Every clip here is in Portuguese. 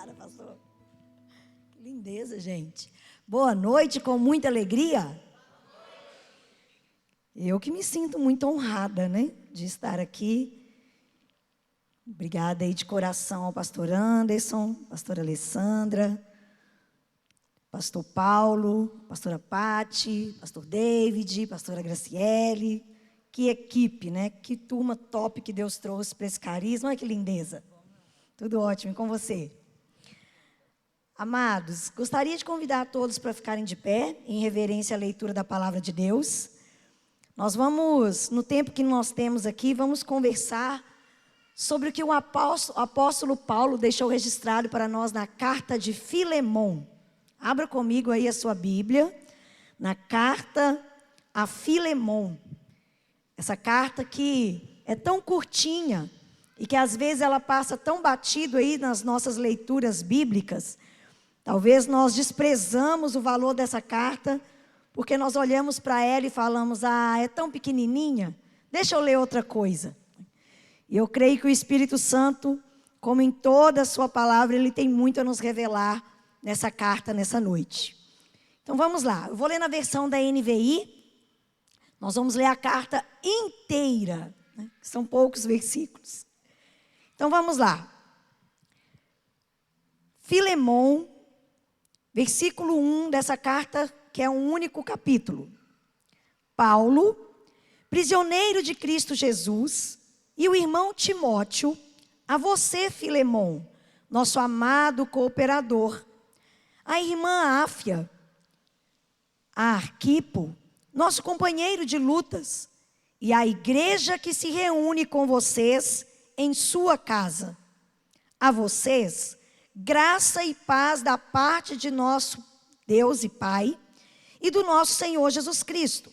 Obrigada, pastor. Que lindeza, gente. Boa noite, com muita alegria. Eu que me sinto muito honrada, né, de estar aqui. Obrigada aí de coração ao pastor Anderson, pastora Alessandra, pastor Paulo, pastora Pati, pastor David, pastora Graciele. Que equipe, né? Que turma top que Deus trouxe para esse carisma. Olha que lindeza. Tudo ótimo, e com você? Amados, gostaria de convidar todos para ficarem de pé, em reverência à leitura da palavra de Deus. Nós vamos, no tempo que nós temos aqui, vamos conversar sobre o que o apóstolo Paulo deixou registrado para nós na carta de Filemon. Abra comigo aí a sua Bíblia, na carta a Filemon. Essa carta que é tão curtinha e que às vezes ela passa tão batido aí nas nossas leituras bíblicas. Talvez nós desprezamos o valor dessa carta porque nós olhamos para ela e falamos: ah, é tão pequenininha, deixa eu ler outra coisa. E eu creio que o Espírito Santo, como em toda a sua palavra, ele tem muito a nos revelar nessa carta, nessa noite. Então vamos lá, eu vou ler na versão da NVI. Nós vamos ler a carta inteira, né? São poucos versículos. Então vamos lá. Filemon, versículo 1 dessa carta, que é um único capítulo. Paulo, prisioneiro de Cristo Jesus, e o irmão Timóteo, a você, Filemon, nosso amado cooperador, a irmã Áfia, a Arquipo, nosso companheiro de lutas, e a igreja que se reúne com vocês em sua casa. A vocês, graça e paz da parte de nosso Deus e Pai e do nosso Senhor Jesus Cristo.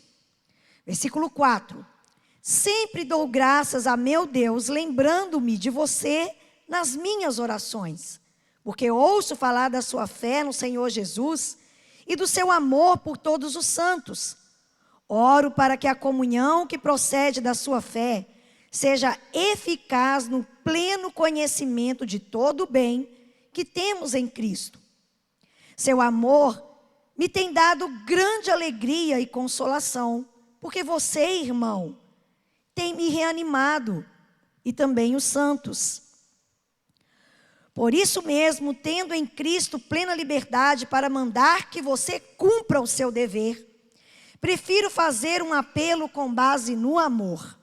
Versículo 4. Sempre dou graças a meu Deus, lembrando-me de você nas minhas orações, porque ouço falar da sua fé no Senhor Jesus e do seu amor por todos os santos. Oro para que a comunhão que procede da sua fé seja eficaz no pleno conhecimento de todo o bem que temos em Cristo. Seu amor me tem dado grande alegria e consolação, porque você, irmão, tem me reanimado, e também os santos. Por isso mesmo, tendo em Cristo plena liberdade para mandar que você cumpra o seu dever, prefiro fazer um apelo com base no amor.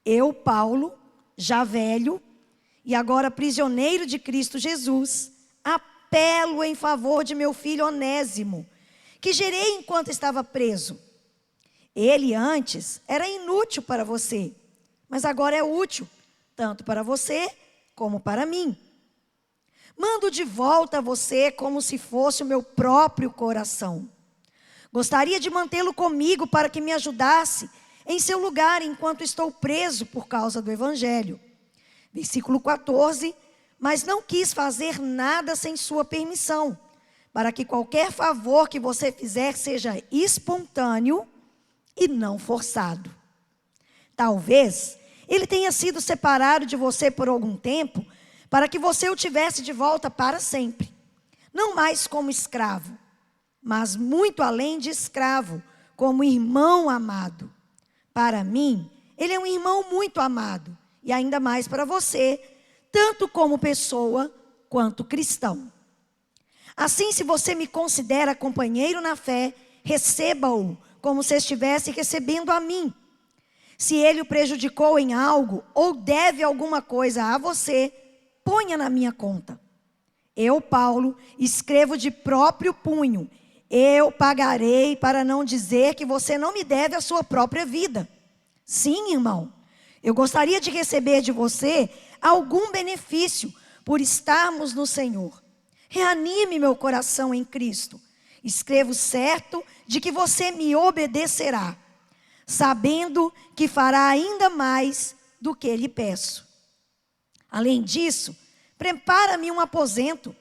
Eu, Paulo, já velho e agora prisioneiro de Cristo Jesus, apelo em favor de meu filho Onésimo, que gerei enquanto estava preso. Ele antes era inútil para você, mas agora é útil, tanto para você como para mim. Mando de volta a você como se fosse o meu próprio coração. Gostaria de mantê-lo comigo para que me ajudasse em seu lugar enquanto estou preso por causa do Evangelho. Versículo 14. Mas não quis fazer nada sem sua permissão, para que qualquer favor que você fizer seja espontâneo e não forçado. Talvez ele tenha sido separado de você por algum tempo, para que você o tivesse de volta para sempre. Não mais como escravo, mas muito além de escravo, como irmão amado. Para mim, ele é um irmão muito amado, e ainda mais para você, tanto como pessoa, quanto cristão. Assim, se você me considera companheiro na fé, receba-o como se estivesse recebendo a mim. Se ele o prejudicou em algo, ou deve alguma coisa a você, ponha na minha conta. Eu, Paulo, escrevo de próprio punho. Eu pagarei, para não dizer que você não me deve a sua própria vida. Sim, irmão, eu gostaria de receber de você algum benefício por estarmos no Senhor. Reanime meu coração em Cristo. Escrevo certo de que você me obedecerá, sabendo que fará ainda mais do que lhe peço. Além disso, prepara-me um aposento,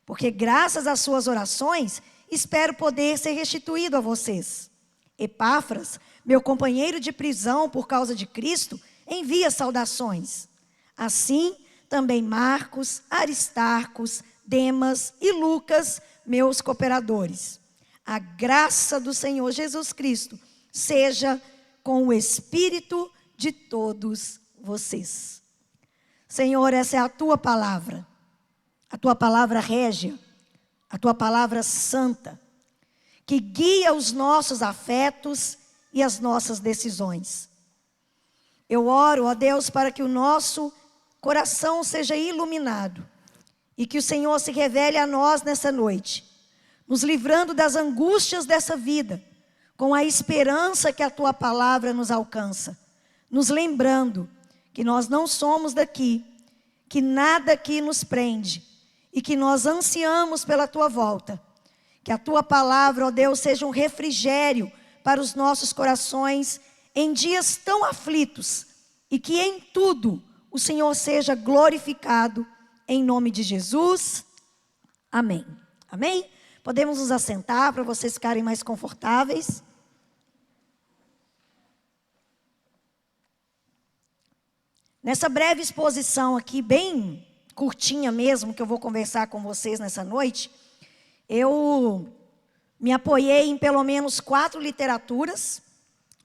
porque graças às suas orações, espero poder ser restituído a vocês. Epáfras, meu companheiro de prisão por causa de Cristo, envia saudações. Assim, também Marcos, Aristarcos, Demas e Lucas, meus cooperadores. A graça do Senhor Jesus Cristo seja com o espírito de todos vocês. Senhor, essa é a tua palavra régia, a tua palavra santa, que guia os nossos afetos e as nossas decisões. Eu oro, ó Deus, para que o nosso coração seja iluminado e que o Senhor se revele a nós nessa noite, nos livrando das angústias dessa vida, com a esperança que a tua palavra nos alcança, nos lembrando que nós não somos daqui, que nada aqui nos prende e que nós ansiamos pela tua volta. Que a tua palavra, ó Deus, seja um refrigério para os nossos corações em dias tão aflitos e que em tudo o Senhor seja glorificado em nome de Jesus. Amém. Amém? Podemos nos assentar para vocês ficarem mais confortáveis. Nessa breve exposição aqui, bem curtinha mesmo, que eu vou conversar com vocês nessa noite, eu me apoiei em pelo menos 4 literaturas,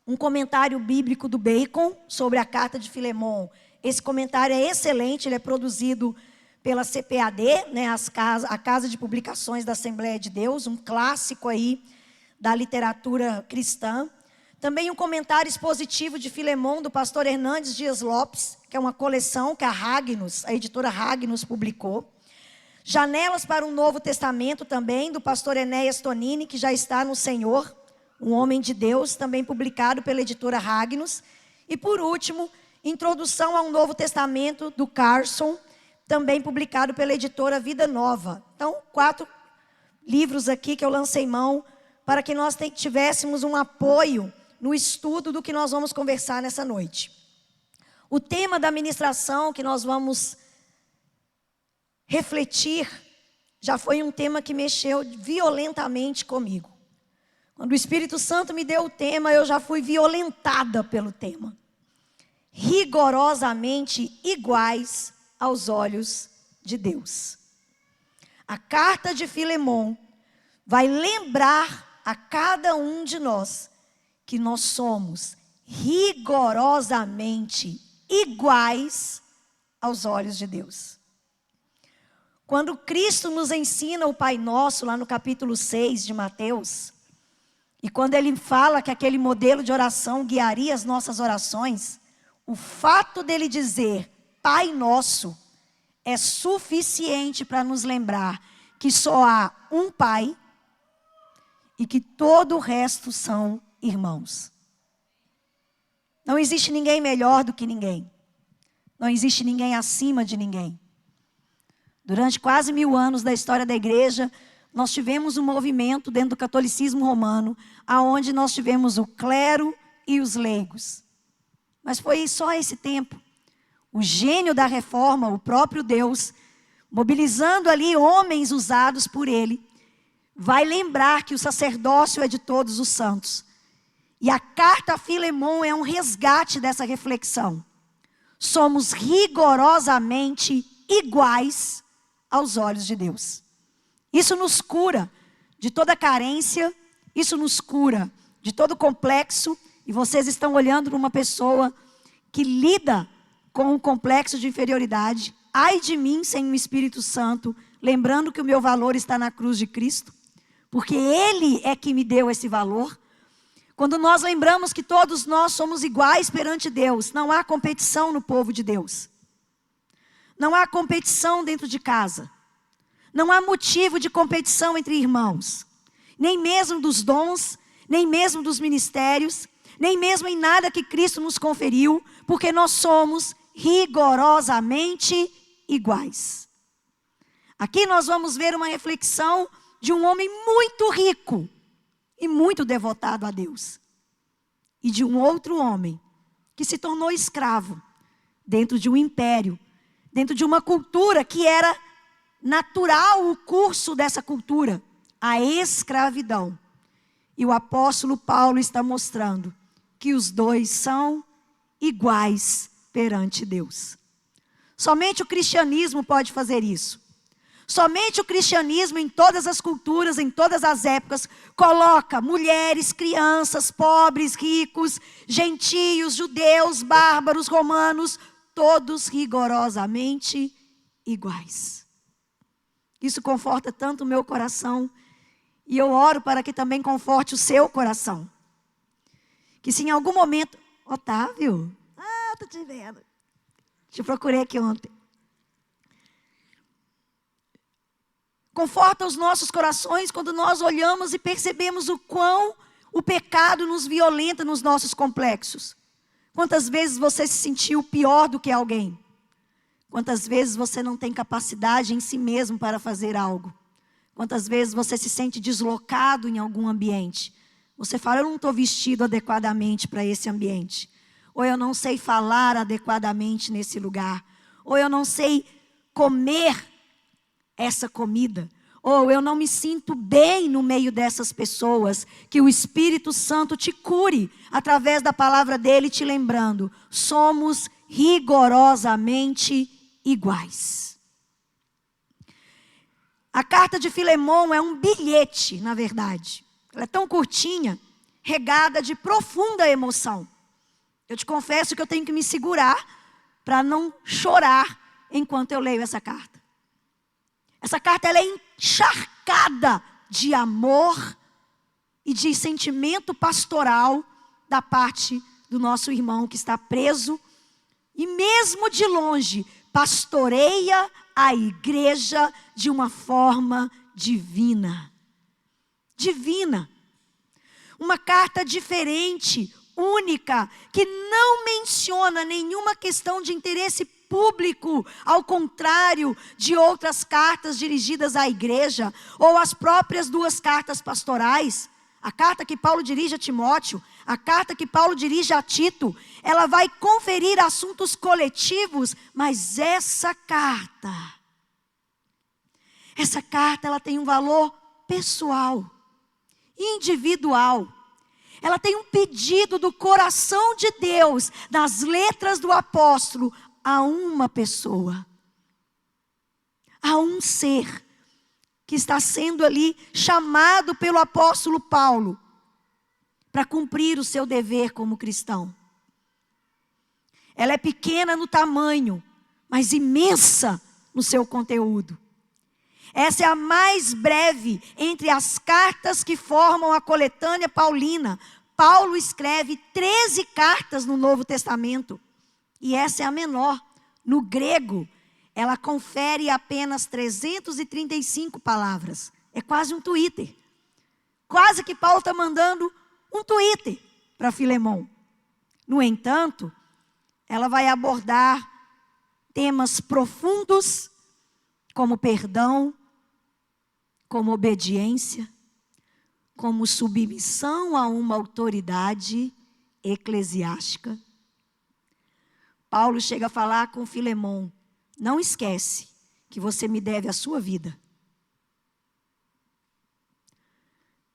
um comentário bíblico do Bacon sobre a carta de Filemon. Esse comentário é excelente, ele é produzido pela CPAD, né, a Casa de Publicações da Assembleia de Deus, um clássico aí da literatura cristã. Também um comentário expositivo de Filemon, do pastor Hernandes Dias Lopes, que é uma coleção que a editora Ragnos publicou. Janelas para um Novo Testamento também, do pastor Enéas Tonini, que já está no Senhor, um homem de Deus, também publicado pela editora Ragnos. E por último, Introdução ao Novo Testamento, do Carson, também publicado pela editora Vida Nova. Então, 4 livros aqui que eu lancei mão para que nós tivéssemos um apoio no estudo do que nós vamos conversar nessa noite. O tema da ministração que nós vamos refletir já foi um tema que mexeu violentamente comigo. Quando o Espírito Santo me deu o tema, eu já fui violentada pelo tema. Rigorosamente iguais aos olhos de Deus. A carta de Filemon vai lembrar a cada um de nós que nós somos rigorosamente iguais aos olhos de Deus. Quando Cristo nos ensina o Pai Nosso, lá no capítulo 6 de Mateus, e quando ele fala que aquele modelo de oração guiaria as nossas orações, o fato dele dizer Pai Nosso é suficiente para nos lembrar que só há um Pai e que todo o resto são irmãos. Não existe ninguém melhor do que ninguém. Não existe ninguém acima de ninguém. Durante quase 1000 anos da história da igreja, nós tivemos um movimento dentro do catolicismo romano, aonde nós tivemos o clero e os leigos. Mas foi só esse tempo. O gênio da reforma, o próprio Deus, mobilizando ali homens usados por ele, vai lembrar que o sacerdócio é de todos os santos. E a carta a Filemon é um resgate dessa reflexão. Somos rigorosamente iguais aos olhos de Deus. Isso nos cura de toda carência, isso nos cura de todo complexo. E vocês estão olhando para uma pessoa que lida com um complexo de inferioridade. Ai de mim sem o Espírito Santo, lembrando que o meu valor está na cruz de Cristo, porque Ele é que me deu esse valor. Quando nós lembramos que todos nós somos iguais perante Deus, não há competição no povo de Deus. Não há competição dentro de casa. Não há motivo de competição entre irmãos. Nem mesmo dos dons, nem mesmo dos ministérios, nem mesmo em nada que Cristo nos conferiu, porque nós somos rigorosamente iguais. Aqui nós vamos ver uma reflexão de um homem muito rico e muito devotado a Deus. E de um outro homem que se tornou escravo dentro de um império, dentro de uma cultura que era natural o curso dessa cultura, a escravidão. E o apóstolo Paulo está mostrando que os dois são iguais perante Deus. Somente o cristianismo pode fazer isso. Somente o cristianismo, em todas as culturas, em todas as épocas, coloca mulheres, crianças, pobres, ricos, gentios, judeus, bárbaros, romanos, todos rigorosamente iguais. Isso conforta tanto o meu coração, e eu oro para que também conforte o seu coração. Que se em algum momento... Otávio, estou te vendo. Te procurei aqui ontem. Conforta os nossos corações quando nós olhamos e percebemos o quão o pecado nos violenta nos nossos complexos. Quantas vezes você se sentiu pior do que alguém? Quantas vezes você não tem capacidade em si mesmo para fazer algo? Quantas vezes você se sente deslocado em algum ambiente? Você fala, eu não estou vestido adequadamente para esse ambiente. Ou eu não sei falar adequadamente nesse lugar. Ou eu não sei comer essa comida. Ou eu não me sinto bem no meio dessas pessoas. Que o Espírito Santo te cure através da palavra dele, te lembrando. Somos rigorosamente iguais. A carta de Filemão é um bilhete, na verdade. Ela é tão curtinha, regada de profunda emoção. Eu te confesso que eu tenho que me segurar para não chorar enquanto eu leio essa carta. Essa carta ela é encharcada de amor e de sentimento pastoral da parte do nosso irmão que está preso e mesmo de longe pastoreia a igreja de uma forma divina. Divina. Uma carta diferente, única, que não menciona nenhuma questão de interesse público, ao contrário de outras cartas dirigidas à igreja, ou as próprias 2 cartas pastorais. A carta que Paulo dirige a Timóteo, a carta que Paulo dirige a Tito, ela vai conferir assuntos coletivos, mas essa carta ela tem um valor pessoal, individual. Ela tem um pedido do coração de Deus, nas letras do apóstolo, a uma pessoa, a um ser, que está sendo ali chamado pelo apóstolo Paulo, para cumprir o seu dever como cristão. Ela é pequena no tamanho, mas imensa no seu conteúdo. Essa é a mais breve entre as cartas que formam a coletânea paulina. Paulo escreve 13 cartas no Novo Testamento. E essa é a menor. No grego, ela confere apenas 335 palavras. É quase um Twitter. Quase que Paulo está mandando um Twitter para Filemão. No entanto, ela vai abordar temas profundos, como perdão, como obediência, como submissão a uma autoridade eclesiástica. Paulo chega a falar com Filemão, não esquece que você me deve a sua vida.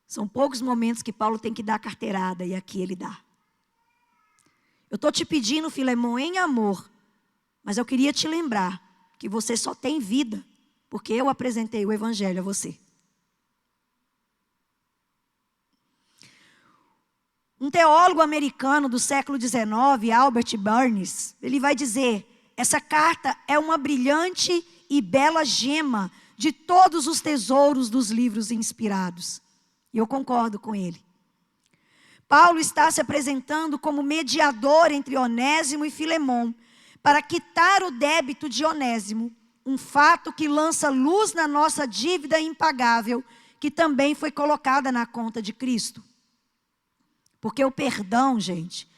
São poucos momentos que Paulo tem que dar carteirada, e aqui ele dá. Eu estou te pedindo, Filemão, em amor, mas eu queria te lembrar que você só tem vida porque eu apresentei o evangelho a você. Um teólogo americano do século XIX, Albert Barnes, ele vai dizer, essa carta é uma brilhante e bela gema de todos os tesouros dos livros inspirados. E eu concordo com ele. Paulo está se apresentando como mediador entre Onésimo e Filemão, para quitar o débito de Onésimo, um fato que lança luz na nossa dívida impagável, que também foi colocada na conta de Cristo. Porque o perdão, gente,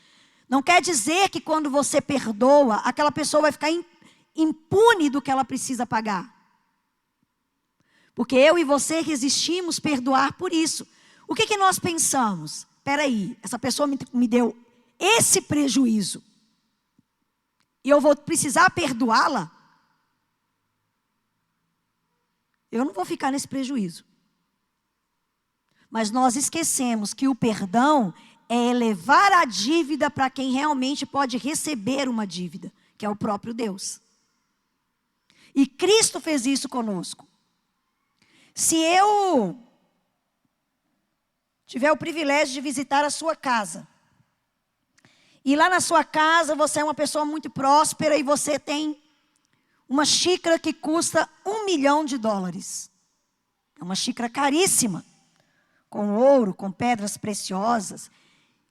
não quer dizer que quando você perdoa, aquela pessoa vai ficar impune do que ela precisa pagar. Porque eu e você resistimos perdoar por isso. O que nós pensamos? Espera aí, essa pessoa me deu esse prejuízo. E eu vou precisar perdoá-la? Eu não vou ficar nesse prejuízo. Mas nós esquecemos que o perdão é elevar a dívida para quem realmente pode receber uma dívida, que é o próprio Deus. E Cristo fez isso conosco. Se eu tiver o privilégio de visitar a sua casa, e lá na sua casa você é uma pessoa muito próspera e você tem uma xícara que custa $1 milhão. É uma xícara caríssima, com ouro, com pedras preciosas.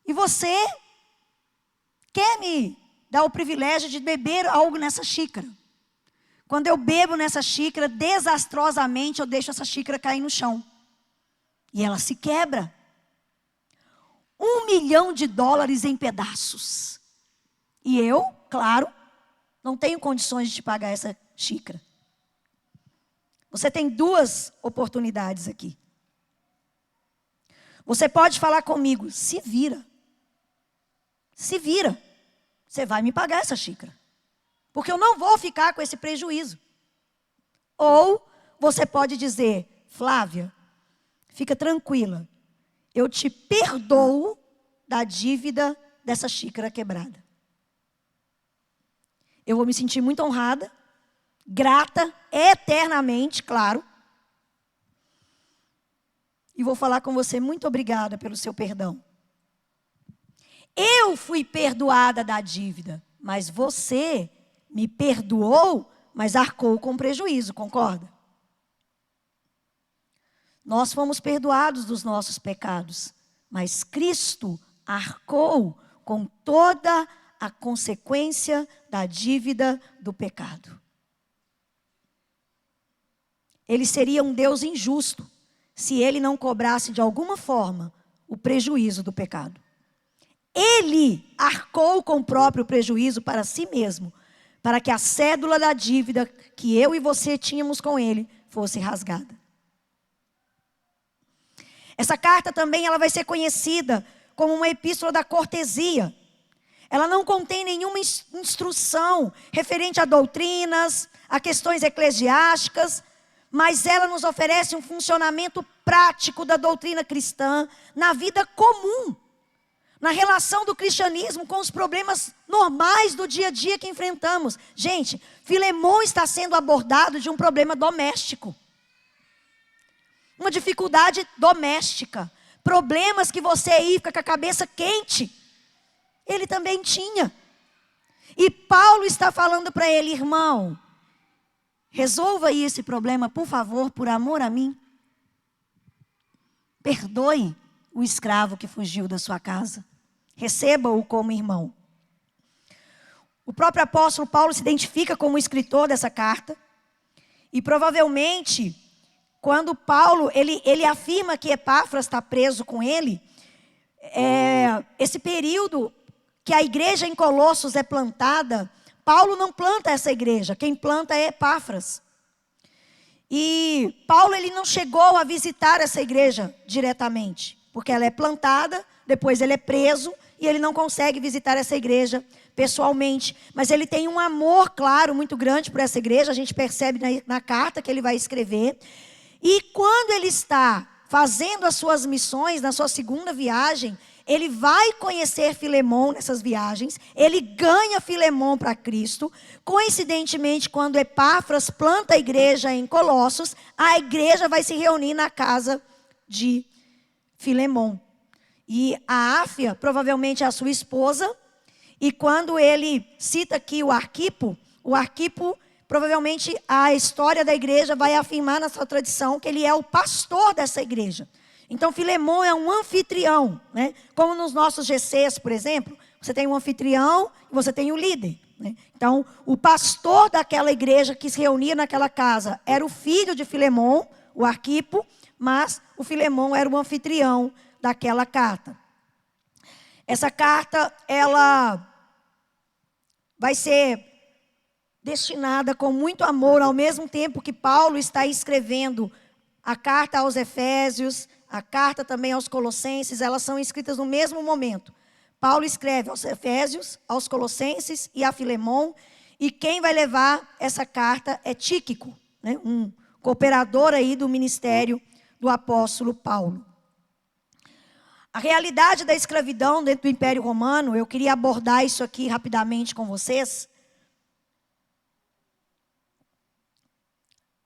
E você quer me dar o privilégio de beber algo nessa xícara. Quando eu bebo nessa xícara, desastrosamente eu deixo essa xícara cair no chão. E ela se quebra. $1 milhão em pedaços. E eu, claro, não tenho condições de te pagar essa xícara. Você tem 2 oportunidades aqui. Você pode falar comigo, se vira. Se vira. Você vai me pagar essa xícara. Porque eu não vou ficar com esse prejuízo. Ou você pode dizer, Flávia, fica tranquila. Eu te perdoo da dívida dessa xícara quebrada. Eu vou me sentir muito honrada, grata, eternamente, claro. E vou falar com você, muito obrigada pelo seu perdão. Eu fui perdoada da dívida, mas você me perdoou, mas arcou com prejuízo, concorda? Nós fomos perdoados dos nossos pecados, mas Cristo arcou com toda a consequência da dívida do pecado. Ele seria um Deus injusto se ele não cobrasse de alguma forma o prejuízo do pecado. Ele arcou com o próprio prejuízo para si mesmo, para que a cédula da dívida que eu e você tínhamos com ele fosse rasgada. Essa carta também ela vai ser conhecida como uma epístola da cortesia. Ela não contém nenhuma instrução referente a doutrinas, a questões eclesiásticas, mas ela nos oferece um funcionamento prático da doutrina cristã na vida comum, na relação do cristianismo com os problemas normais do dia a dia que enfrentamos. Gente, Filemão está sendo abordado de um problema doméstico. Uma dificuldade doméstica. Problemas que você aí fica com a cabeça quente. Ele também tinha. E Paulo está falando para ele, irmão, resolva aí esse problema, por favor, por amor a mim. Perdoe o escravo que fugiu da sua casa. Receba-o como irmão. O próprio apóstolo Paulo se identifica como o escritor dessa carta. E provavelmente, quando Paulo, ele afirma que Epáfras está preso com ele, esse período que a igreja em Colossos é plantada, Paulo não planta essa igreja, quem planta é Epáfras. E Paulo ele não chegou a visitar essa igreja diretamente, porque ela é plantada, depois ele é preso, e ele não consegue visitar essa igreja pessoalmente. Mas ele tem um amor, claro, muito grande por essa igreja, a gente percebe na carta que ele vai escrever. E quando ele está fazendo as suas missões, na sua segunda viagem, ele vai conhecer Filemão nessas viagens, ele ganha Filemão para Cristo. Coincidentemente, quando Epáfras planta a igreja em Colossos, a igreja vai se reunir na casa de Filemão. E a Áfia, provavelmente é a sua esposa, e quando ele cita aqui o Arquipo, provavelmente a história da igreja vai afirmar na sua tradição que ele é o pastor dessa igreja. Então, Filemão é um anfitrião, né? Como nos nossos GCs, por exemplo, você tem um anfitrião e você tem o líder, né? Então, o pastor daquela igreja que se reunia naquela casa era o filho de Filemão, o Arquipo, mas o Filemão era o anfitrião daquela carta. Essa carta, ela vai ser destinada com muito amor, ao mesmo tempo que Paulo está escrevendo a carta aos Efésios, a carta também aos Colossenses, elas são escritas no mesmo momento. Paulo escreve aos Efésios, aos Colossenses e a Filemão, e quem vai levar essa carta é Tíquico, né? Um cooperador aí do ministério do apóstolo Paulo. A realidade da escravidão dentro do Império Romano, eu queria abordar isso aqui rapidamente com vocês.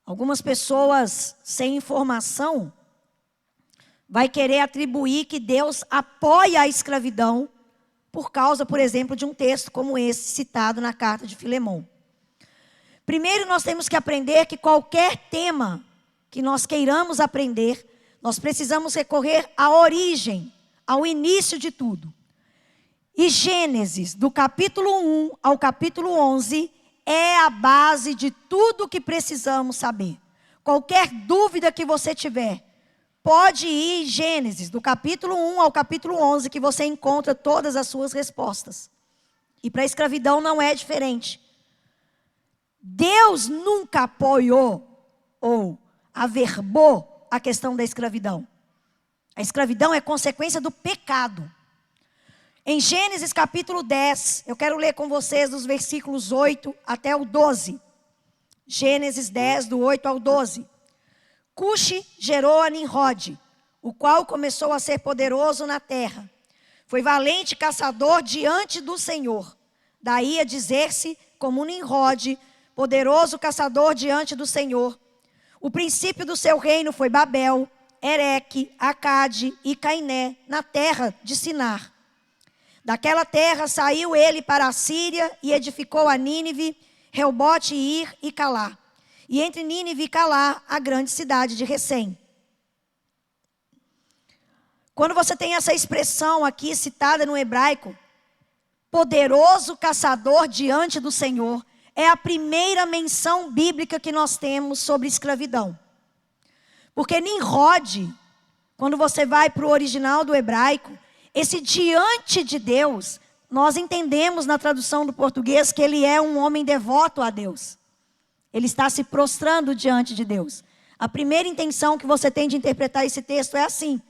Algumas pessoas sem informação vai querer atribuir que Deus apoia a escravidão por causa, por exemplo, de um texto como esse citado na carta de Filemão. Primeiro, nós temos que aprender que qualquer tema que nós queiramos aprender, nós precisamos recorrer à origem, ao início de tudo. E Gênesis, do capítulo 1 ao capítulo 11, é a base de tudo o que precisamos saber. Qualquer dúvida que você tiver, pode ir em Gênesis, do capítulo 1 ao capítulo 11, que você encontra todas as suas respostas. E para a escravidão não é diferente. Deus nunca apoiou ou averbou a questão da escravidão. A escravidão é consequência do pecado. Em Gênesis capítulo 10, eu quero ler com vocês dos versículos 8 até o 12. Gênesis 10, do 8 ao 12. Cuxi gerou a Nimrode, o qual começou a ser poderoso na terra. Foi valente caçador diante do Senhor. Daí a dizer-se como Nimrode, poderoso caçador diante do Senhor. O princípio do seu reino foi Babel, Ereque, Acade e Cainé, na terra de Sinar. Daquela terra saiu ele para a Síria e edificou a Nínive, Reobote, Ir e Calá. E entre Nínive e Calá, a grande cidade de Recém. Quando você tem essa expressão aqui citada no hebraico, poderoso caçador diante do Senhor, é a primeira menção bíblica que nós temos sobre escravidão. Porque Nimrod, quando você vai para o original do hebraico, esse diante de Deus, nós entendemos na tradução do português que ele é um homem devoto a Deus. Ele está se prostrando diante de Deus. A primeira intenção que você tem de interpretar esse texto é assim,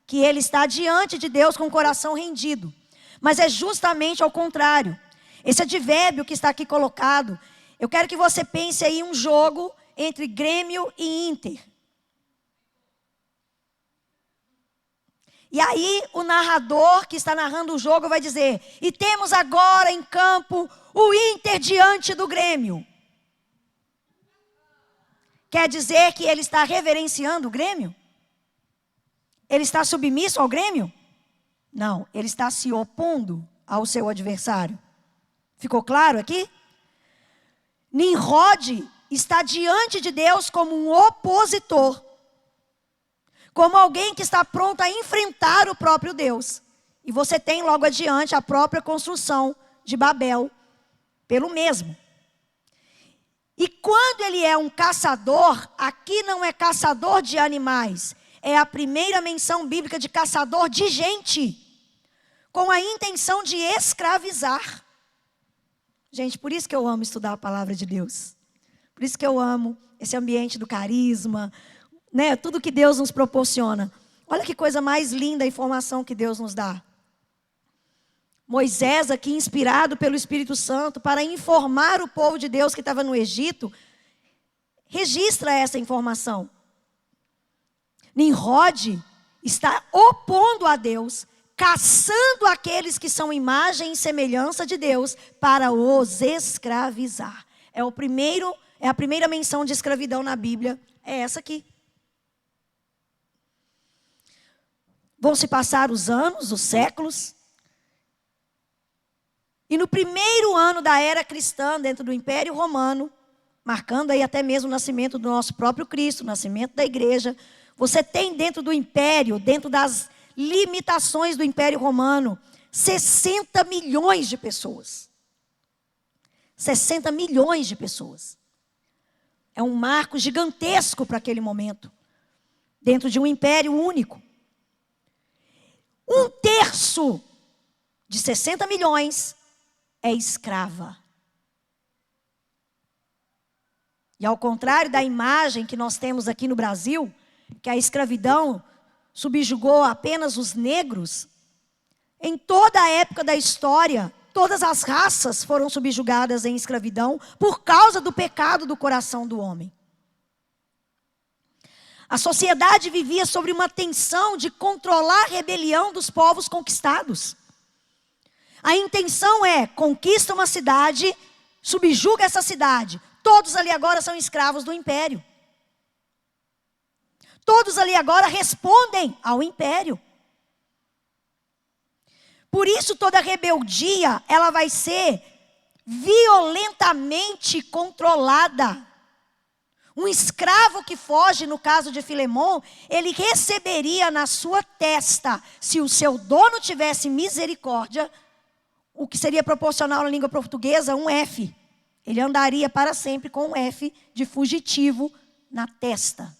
que ele está diante de Deus com o coração rendido. Mas é justamente ao contrário. Esse advérbio que está aqui colocado, eu quero que você pense aí um jogo entre Grêmio e Inter. E aí o narrador que está narrando o jogo vai dizer: e temos agora em campo o Inter diante do Grêmio. Quer dizer que ele está reverenciando o Grêmio? Ele está submisso ao Grêmio? Não, ele está se opondo ao seu adversário. Ficou claro aqui? Nimrod está diante de Deus como um opositor. Como alguém que está pronto a enfrentar o próprio Deus. E você tem logo adiante a própria construção de Babel pelo mesmo. E quando ele é um caçador, aqui não é caçador de animais. É a primeira menção bíblica de caçador de gente. Com a intenção de escravizar. Gente, por isso que eu amo estudar a palavra de Deus. Por isso que eu amo esse ambiente do carisma, né? Tudo que Deus nos proporciona. Olha que coisa mais linda a informação que Deus nos dá. Moisés aqui, inspirado pelo Espírito Santo, para informar o povo de Deus que estava no Egito, registra essa informação. Nimrod está opondo a Deus, caçando aqueles que são imagem e semelhança de Deus, para os escravizar. É a primeira menção de escravidão na Bíblia, é essa aqui. Vão se passar os anos, os séculos. E no primeiro ano da era cristã, dentro do Império Romano, marcando aí até mesmo o nascimento do nosso próprio Cristo, o nascimento da igreja, você tem dentro do império, dentro das limitações do Império Romano, 60 milhões de pessoas. 60 milhões de pessoas. É um marco gigantesco para aquele momento, dentro de um império único. 1/3 de 60 milhões é escrava. E ao contrário da imagem que nós temos aqui no Brasil, que a escravidão subjugou apenas os negros, em toda a época da história, todas as raças foram subjugadas em escravidão por causa do pecado do coração do homem. A sociedade vivia sobre uma tensão de controlar a rebelião dos povos conquistados. A intenção é, conquista uma cidade, subjuga essa cidade. Todos ali agora são escravos do império. todos ali agora respondem ao império. Por isso toda rebeldia, ela vai ser violentamente controlada. Um escravo que foge, no caso de Filemon, ele receberia na sua testa, se o seu dono tivesse misericórdia, o que seria proporcional na língua portuguesa, um F. Ele andaria para sempre com um F de fugitivo na testa.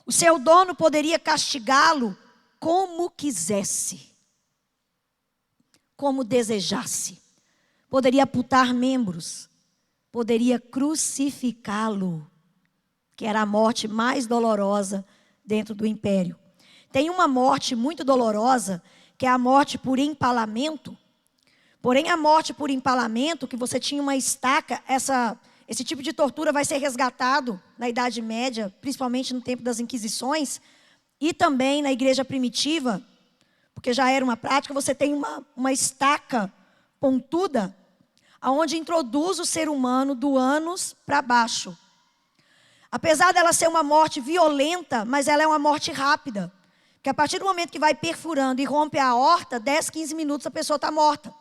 O seu dono poderia castigá-lo como quisesse, como desejasse. Poderia amputar membros, poderia crucificá-lo, que era a morte mais dolorosa dentro do império. Tem uma morte muito dolorosa, que é a morte por empalamento. Porém, a morte por empalamento, que você tinha uma estaca, esse tipo de tortura vai ser resgatado na Idade Média, principalmente no tempo das Inquisições, e também na igreja primitiva, porque já era uma prática, você tem uma estaca pontuda, aonde introduz o ser humano do ânus para baixo. Apesar dela ser uma morte violenta, mas ela é uma morte rápida. Porque a partir do momento que vai perfurando e rompe a aorta, 10, 15 minutos a pessoa está morta.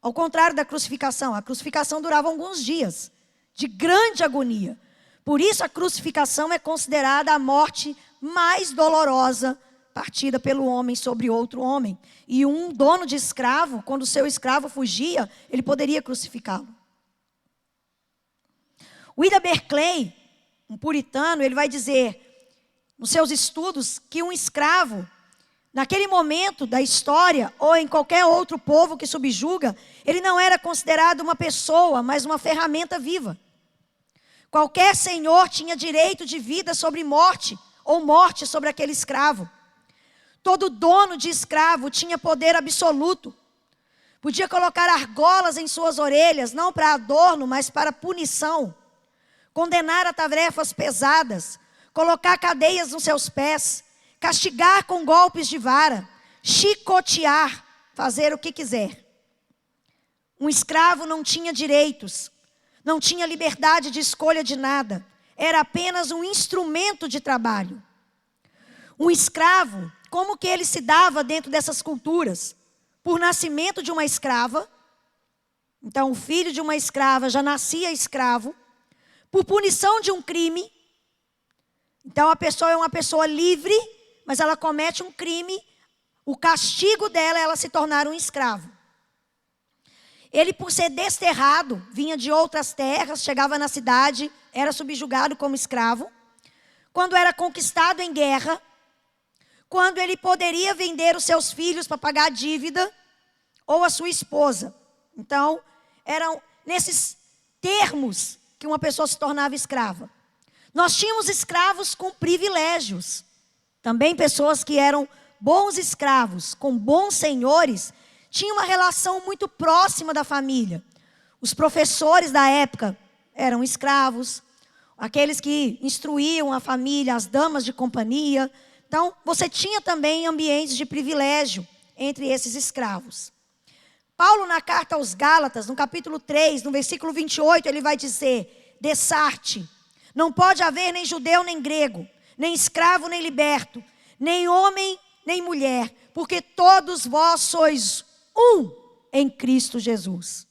Ao contrário da crucificação. A crucificação durava alguns dias, de grande agonia. Por isso a crucificação é considerada a morte mais dolorosa partida pelo homem sobre outro homem. E um dono de escravo, quando o seu escravo fugia, ele poderia crucificá-lo. O Ida Berkeley, um puritano, ele vai dizer, nos seus estudos, que um escravo, naquele momento da história, ou em qualquer outro povo que subjuga, ele não era considerado uma pessoa, mas uma ferramenta viva. Qualquer senhor tinha direito de vida sobre morte, ou morte sobre aquele escravo. Todo dono de escravo tinha poder absoluto. Podia colocar argolas em suas orelhas, não para adorno, mas para punição. Condenar a tarefas pesadas, colocar cadeias nos seus pés, castigar com golpes de vara, chicotear, fazer o que quiser. Um escravo não tinha direitos, não tinha liberdade de escolha de nada, era apenas um instrumento de trabalho. Um escravo, como que ele se dava dentro dessas culturas? Por nascimento de uma escrava. Então, o filho de uma escrava já nascia escravo. Por punição de um crime. Então, a pessoa é uma pessoa livre, mas ela comete um crime. O castigo dela é ela se tornar um escravo. Ele, por ser desterrado, vinha de outras terras, chegava na cidade, era subjugado como escravo. Quando era conquistado em guerra, quando ele poderia vender os seus filhos para pagar a dívida, ou a sua esposa. Então, eram nesses termos que uma pessoa se tornava escrava. Nós tínhamos escravos com privilégios. Também pessoas que eram bons escravos, com bons senhores, tinham uma relação muito próxima da família. Os professores da época eram escravos, aqueles que instruíam a família, as damas de companhia. Então, você tinha também ambientes de privilégio entre esses escravos. Paulo, na carta aos Gálatas, no capítulo 3, no versículo 28, ele vai dizer, dessarte, não pode haver nem judeu nem grego, nem escravo nem liberto, nem homem nem mulher, porque todos vós sois um em Cristo Jesus.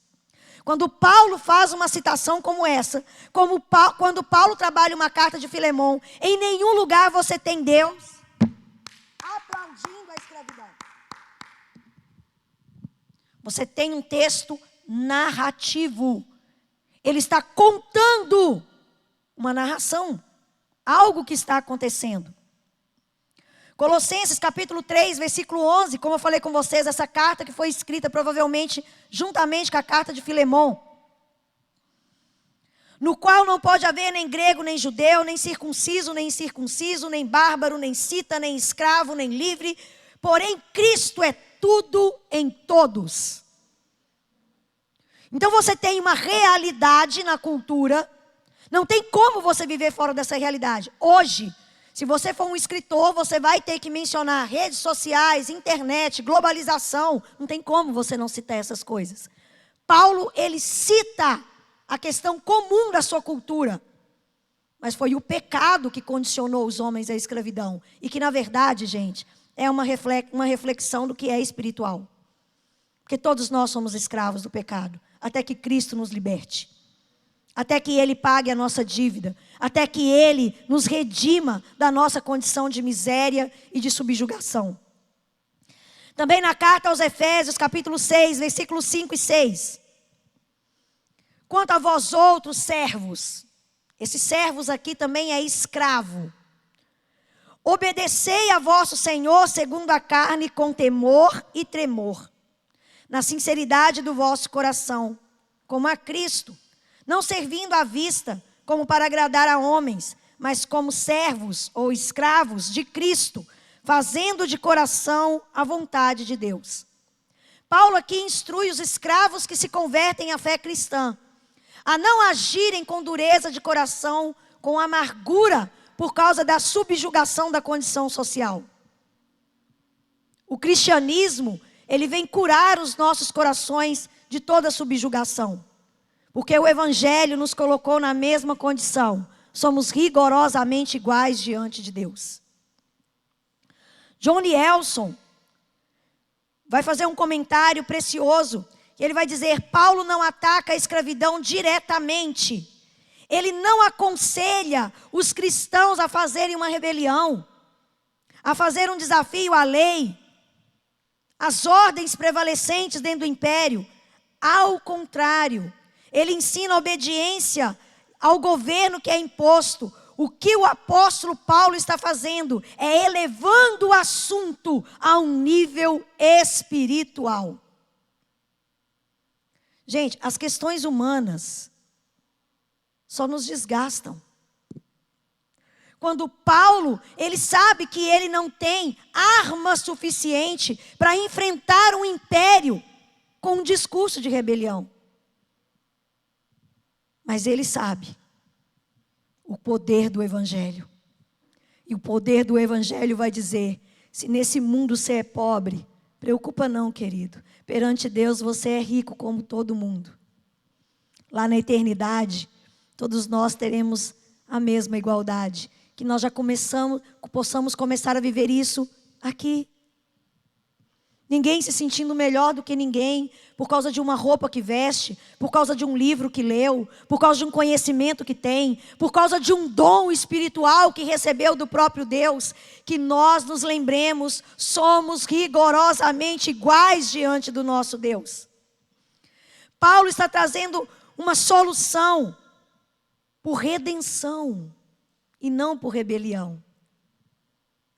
Quando Paulo faz uma citação como essa, quando Paulo trabalha uma carta de Filemon, em nenhum lugar você tem Deus aplaudindo a escravidão. Você tem um texto narrativo. Ele está contando uma narração, algo que está acontecendo. Colossenses capítulo 3, versículo 11, como eu falei com vocês, essa carta que foi escrita provavelmente juntamente com a carta de Filemon, no qual não pode haver nem grego, nem judeu, nem circunciso, nem incircunciso, nem bárbaro, nem cita, nem escravo, nem livre, porém Cristo é tudo em todos. Então você tem uma realidade na cultura, não tem como você viver fora dessa realidade. Hoje, se você for um escritor, você vai ter que mencionar redes sociais, internet, globalização. Não tem como você não citar essas coisas. Paulo, ele cita a questão comum da sua cultura. mas foi o pecado que condicionou os homens à escravidão. E que, na verdade, gente, é uma reflexão do que é espiritual. Porque todos nós somos escravos do pecado, até que Cristo nos liberte. Até que Ele pague a nossa dívida. Até que Ele nos redima da nossa condição de miséria e de subjugação. Também na carta aos Efésios, capítulo 6, versículos 5 e 6. Quanto a vós outros servos, esses servos aqui também é escravo. Obedecei a vosso Senhor segundo a carne com temor e tremor, na sinceridade do vosso coração, como a Cristo, não servindo à vista como para agradar a homens, mas como servos ou escravos de Cristo, fazendo de coração a vontade de Deus. Paulo aqui instrui os escravos que se convertem à fé cristã a não agirem com dureza de coração, com amargura, por causa da subjugação da condição social. O cristianismo, ele vem curar os nossos corações de toda subjugação. Porque o evangelho nos colocou na mesma condição. Somos rigorosamente iguais diante de Deus. John Nelson vai fazer um comentário precioso. E ele vai dizer, Paulo não ataca a escravidão diretamente. Ele não aconselha os cristãos a fazerem uma rebelião, a fazer um desafio à lei, às ordens prevalecentes dentro do império. Ao contrário, ele ensina a obediência ao governo que é imposto. O que o apóstolo Paulo está fazendo é elevando o assunto a um nível espiritual. Gente, as questões humanas só nos desgastam. Quando Paulo, ele sabe que ele não tem arma suficiente para enfrentar um império com um discurso de rebelião. Mas ele sabe o poder do evangelho. E o poder do evangelho vai dizer, se nesse mundo você é pobre, preocupa não, querido. Perante Deus você é rico como todo mundo. Lá na eternidade, todos nós teremos a mesma igualdade. Que nós já possamos começar a viver isso aqui. Ninguém se sentindo melhor do que ninguém, por causa de uma roupa que veste, por causa de um livro que leu, por causa de um conhecimento que tem, por causa de um dom espiritual que recebeu do próprio Deus. Que nós nos lembremos, somos rigorosamente iguais diante do nosso Deus. Paulo está trazendo uma solução por redenção e não por rebelião.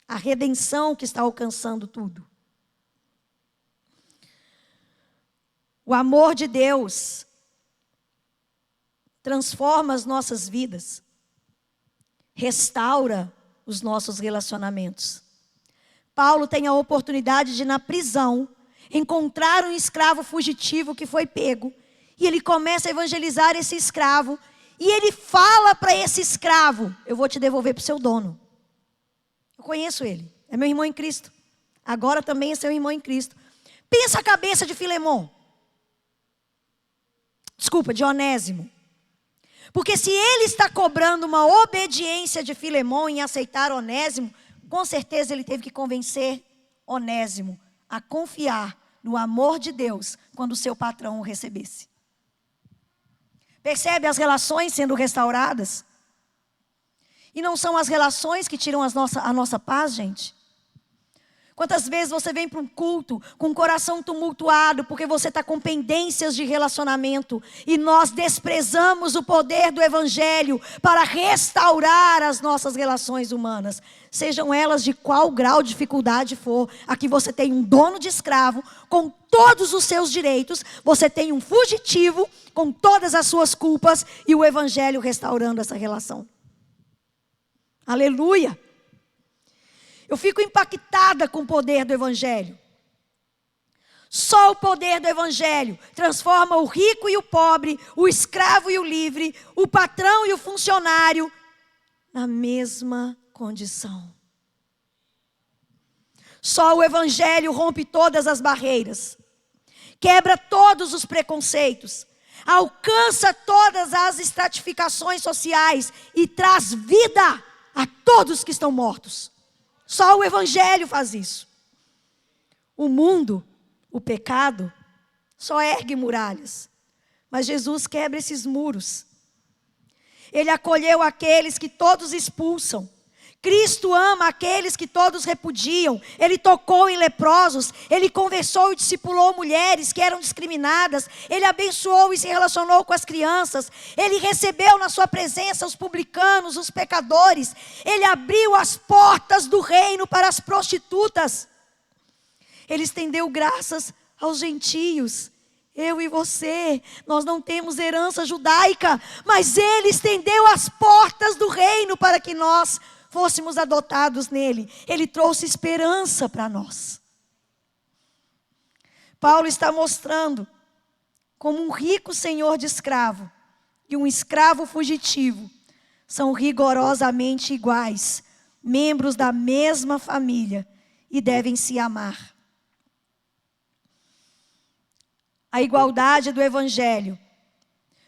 A redenção que está alcançando tudo. O amor de Deus transforma as nossas vidas, restaura os nossos relacionamentos. Paulo tem a oportunidade de, na prisão, encontrar um escravo fugitivo que foi pego. E ele começa a evangelizar esse escravo. E ele fala para esse escravo, eu vou te devolver para o seu dono. Eu conheço ele, é meu irmão em Cristo. Agora também é seu irmão em Cristo. Pensa a cabeça de Filemon. De Onésimo. Porque se ele está cobrando uma obediência de Filemon em aceitar Onésimo, com certeza ele teve que convencer Onésimo a confiar no amor de Deus quando o seu patrão o recebesse. Percebe as relações sendo restauradas? E não são as relações que tiram a nossa paz, gente? Quantas vezes você vem para um culto com o coração tumultuado porque você está com pendências de relacionamento e nós desprezamos o poder do evangelho para restaurar as nossas relações humanas, sejam elas de qual grau de dificuldade for. Aqui você tem um dono de escravo com todos os seus direitos, você tem um fugitivo com todas as suas culpas e o evangelho restaurando essa relação. Aleluia! Eu fico impactada com o poder do evangelho. Só o poder do evangelho transforma o rico e o pobre, o escravo e o livre, o patrão e o funcionário na mesma condição. Só o evangelho rompe todas as barreiras, quebra todos os preconceitos, alcança todas as estratificações sociais e traz vida a todos que estão mortos. Só o Evangelho faz isso. O mundo, o pecado, só ergue muralhas. Mas Jesus quebra esses muros. Ele acolheu aqueles que todos expulsam. Cristo ama aqueles que todos repudiam. Ele tocou em leprosos. Ele conversou e discipulou mulheres que eram discriminadas. Ele abençoou e se relacionou com as crianças. Ele recebeu na sua presença os publicanos, os pecadores. Ele abriu as portas do reino para as prostitutas. Ele estendeu graças aos gentios. Eu e você, nós não temos herança judaica, mas Ele estendeu as portas do reino para que nós fôssemos adotados nele. Ele trouxe esperança para nós. Paulo está mostrando como um rico senhor de escravo e um escravo fugitivo são rigorosamente iguais, membros da mesma família e devem se amar. A igualdade do Evangelho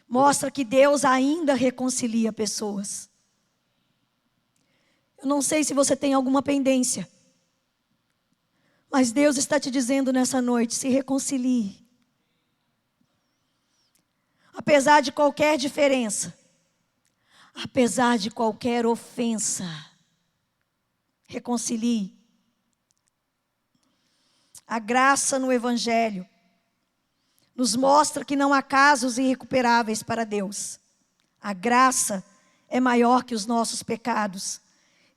mostra que Deus ainda reconcilia pessoas. Eu não sei se você tem alguma pendência, mas Deus está te dizendo nessa noite, se reconcilie. Apesar de qualquer diferença, apesar de qualquer ofensa, reconcilie. A graça no Evangelho nos mostra que não há casos irrecuperáveis para Deus. A graça é maior que os nossos pecados.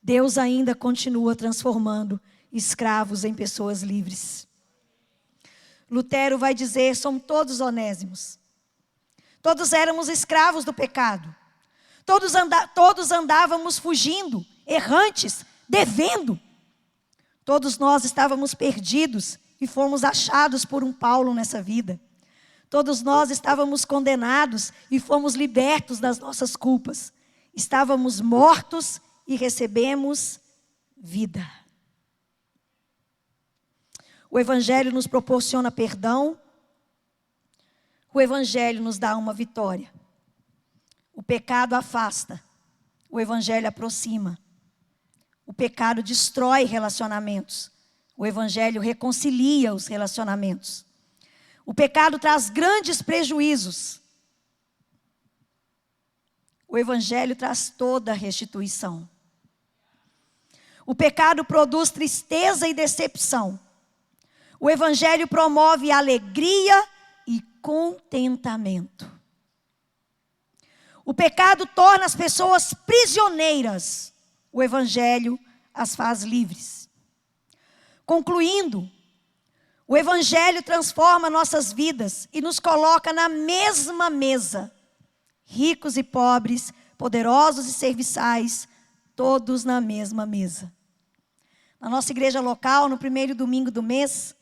Deus ainda continua transformando escravos em pessoas livres. Lutero vai dizer, somos todos onésimos. Todos éramos escravos do pecado. Todos andávamos fugindo, errantes, devendo. Todos nós estávamos perdidos e fomos achados por um Paulo nessa vida. Todos nós estávamos condenados e fomos libertos das nossas culpas. Estávamos mortos e recebemos vida. O Evangelho nos proporciona perdão. O Evangelho nos dá uma vitória. O pecado afasta. O Evangelho aproxima. O pecado destrói relacionamentos. O Evangelho reconcilia os relacionamentos. O pecado traz grandes prejuízos. O Evangelho traz toda a restituição. O pecado produz tristeza e decepção. O Evangelho promove alegria e contentamento. O pecado torna as pessoas prisioneiras. O Evangelho as faz livres. Concluindo, o Evangelho transforma nossas vidas e nos coloca na mesma mesa. Ricos e pobres, poderosos e serviçais, todos na mesma mesa. Na nossa igreja local, no primeiro domingo do mês,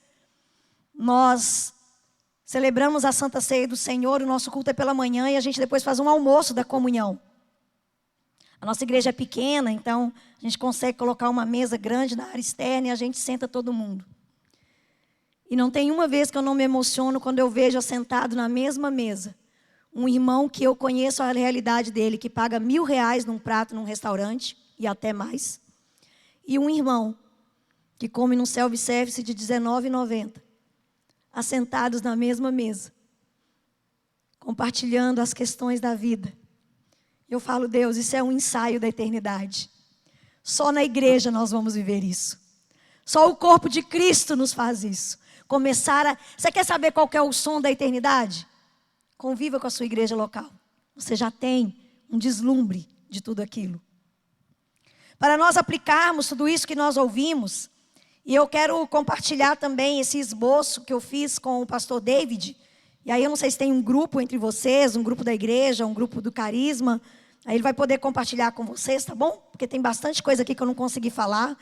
nós celebramos a Santa Ceia do Senhor. O nosso culto é pela manhã e a gente depois faz um almoço da comunhão. A nossa igreja é pequena, então a gente consegue colocar uma mesa grande na área externa e a gente senta todo mundo. E não tem uma vez que eu não me emociono quando eu vejo assentado na mesma mesa um irmão que eu conheço a realidade dele, que paga R$1.000 num prato num restaurante e até mais. E um irmão que come num self-service de R$19,90. Assentados na mesma mesa, compartilhando as questões da vida. Eu falo, Deus, isso é um ensaio da eternidade. Só na igreja nós vamos viver isso. Só o corpo de Cristo nos faz isso. Você quer saber qual que é o som da eternidade? Conviva com a sua igreja local. Você já tem um deslumbre de tudo aquilo. Para nós aplicarmos tudo isso que nós ouvimos, e eu quero compartilhar também esse esboço que eu fiz com o pastor David. E aí eu não sei se tem um grupo entre vocês, um grupo da igreja, um grupo do carisma. Aí ele vai poder compartilhar com vocês, tá bom? Porque tem bastante coisa aqui que eu não consegui falar.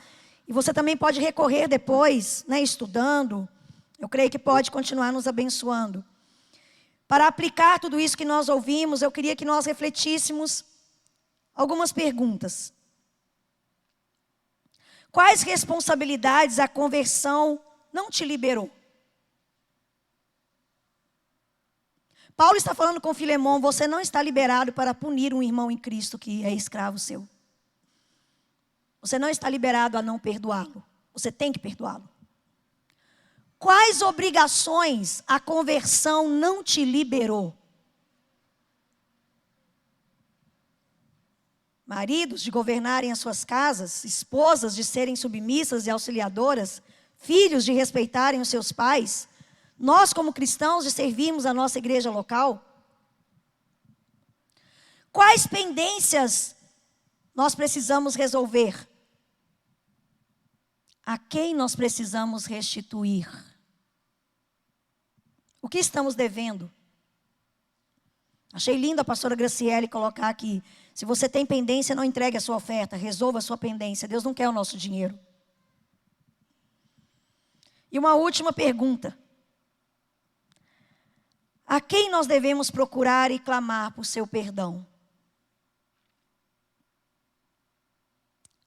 E você também pode recorrer depois, né, estudando. Eu creio que pode continuar nos abençoando. Para aplicar tudo isso que nós ouvimos, eu queria que nós refletíssemos algumas perguntas. Quais responsabilidades a conversão não te liberou? Paulo está falando com Filemão: você não está liberado para punir um irmão em Cristo que é escravo seu. Você não está liberado a não perdoá-lo. Você tem que perdoá-lo. Quais obrigações a conversão não te liberou? Maridos de governarem as suas casas, esposas de serem submissas e auxiliadoras, filhos de respeitarem os seus pais, nós como cristãos de servirmos a nossa igreja local. Quais pendências nós precisamos resolver? A quem nós precisamos restituir? O que estamos devendo? Achei lindo a pastora Graciele colocar aqui: se você tem pendência, não entregue a sua oferta, resolva a sua pendência. Deus não quer o nosso dinheiro. E uma última pergunta: a quem nós devemos procurar e clamar por seu perdão?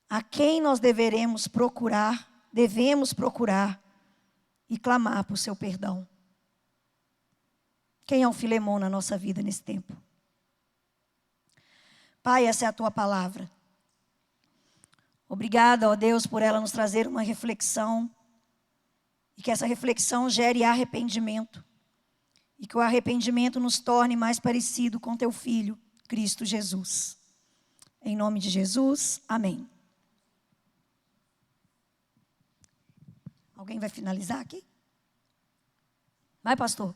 A quem nós devemos procurar e clamar por seu perdão? Quem é o Filemão na nossa vida nesse tempo? Pai, essa é a tua palavra. Obrigada, ó Deus, por ela nos trazer uma reflexão. E que essa reflexão gere arrependimento. E que o arrependimento nos torne mais parecido com teu Filho, Cristo Jesus. Em nome de Jesus, amém. Alguém vai finalizar aqui? Vai, pastor.